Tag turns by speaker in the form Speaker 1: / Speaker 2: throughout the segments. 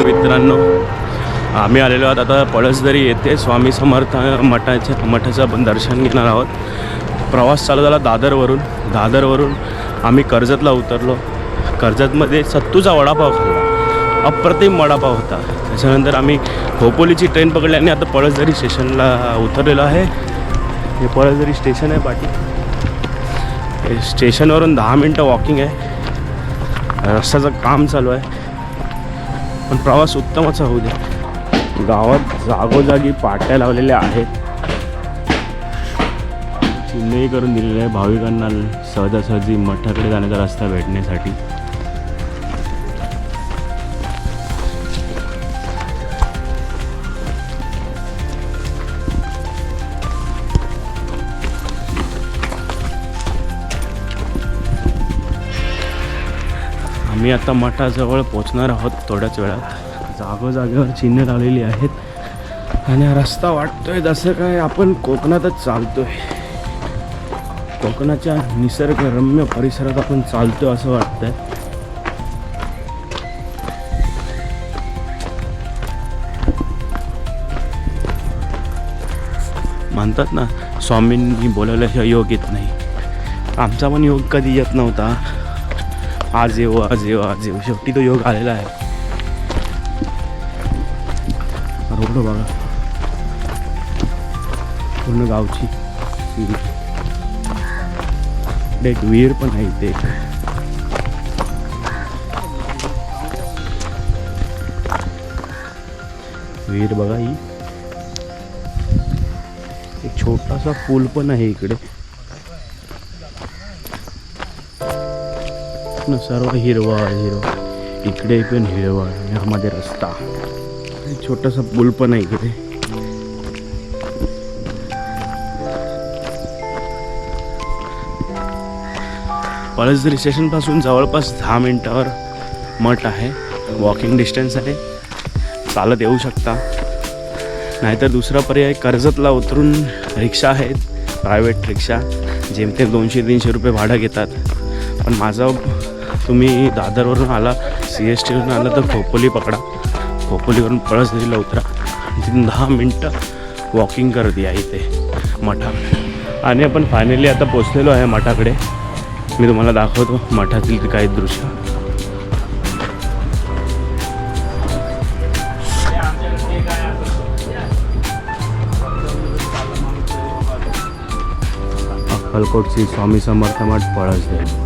Speaker 1: नमस्कार मित्रांनो, आम्ही आलेलो आहोत आता पळसदरी येथे स्वामी समर्थ मठाचं आपण दर्शन घेणार आहोत. प्रवास चालू झाला दादरवरून आम्ही कर्जतला उतरलो. कर्जतमध्ये सत्तूचा वडापाव खाल्ला, अप्रतिम वडापाव होता. त्याच्यानंतर आम्ही खोपोलीची ट्रेन पकडली आणि आता पळसदरी स्टेशनला उतरलेलो आहे. हे पळसदरी स्टेशन आहे पाठी. स्टेशनवरून 10 मिनटं वॉकिंग आहे. रस्त्याचं काम चालू आहे पण प्रवास उत्तमच होऊ दे. गावात जागोजागी पाट्या लावलेल्या आहेत, चिन्हही करून दिलेले आहे भाविकांना सहजासहजी मठाकडे जाण्याचा रस्ता भेटण्यासाठी. आम्ही आता मठाजवळ पोचणार आहोत थोड्याच वेळात. जागोजागेवर चिन्ह लावलेली आहेत आणि हा रस्ता वाटतोय जसं काय आपण कोकणातच चालतोय. कोकणाच्या निसर्गरम्य परिसरात आपण चालतोय असं वाटतंय. म्हणतात ना, स्वामींनी बोलवल्याशिवाय योग येत नाही. आमचा पण योग कधी येत नव्हता. आज येऊ शेवटी तो योग आलेला आहे. रोड बघा, पूर्ण गावची एक विहीर पण आहे इथे. विहीर बघा, ही एक छोटासा पूल पण आहे इकडे. सर्व हिरवा इकडे पण हिरवा, यामध्ये रस्ता, छोटासा पूल पण आहे इकडे. पळसदरी स्टेशन पासून जवळपास 10 मिनिटावर मठ आहे. वॉकिंग डिस्टन्स आहे, चालत येऊ शकता. नाहीतर दुसरा पर्याय कर्जतला उतरून रिक्षा आहेत, प्रायव्हेट रिक्षा, जेमतेम 200-300 रुपये भाडं घेतात. पण माझं, तुम्ही दादरवरून आला, CSTवरून आला तर खोपोली पकडा. खोपोलीवरून पळसदरीला उतरा, तिथून 10 मिनटं वॉकिंग करत या इथे मठा. आणि आपण फायनली आता पोचलेलो आहे मठाकडे. मी तुम्हाला दाखवतो मठातील काही दृश्य. अक्कलकोटची स्वामी समर्थ मठ पळसदरी.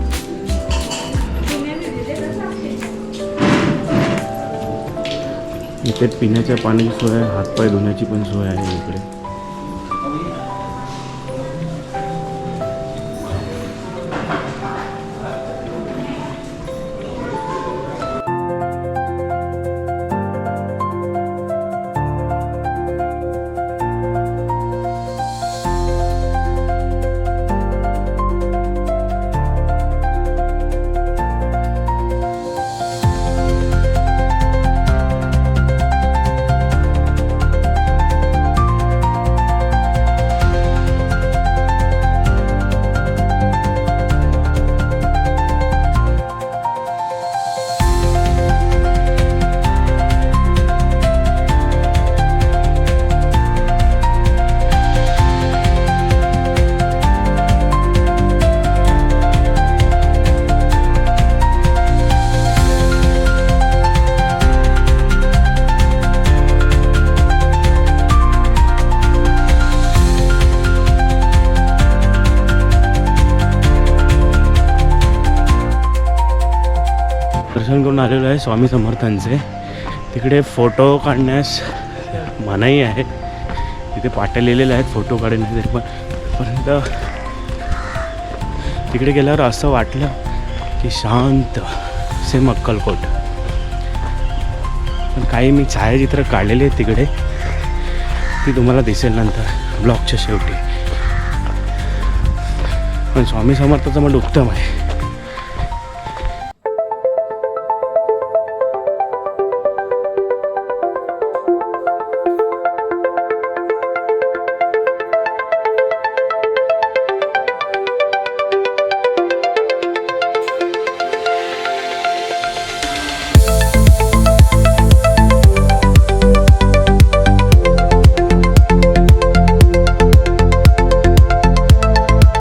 Speaker 1: इथे पिण्याच्या पाण्याची सोय आहे, हातपाय धुण्याची पण सोय आहे इकडे. दर्शन करून आलेलो आहे स्वामी समर्थांचे. तिकडे फोटो काढण्यास मनाई आहे, तिथे पाट्या लिहिलेल्या आहेत फोटो काढण्यास. तरी पण तिकडे गेल्यावर असं वाटलं की शांत सेम अक्कलकोट. पण काही मी छायाचित्र काढलेली आहेत तिकडे, ती तुम्हाला दिसेल नंतर ब्लॉगच्या शेवटी. पण स्वामी समर्थाचं मठ उत्तम आहे.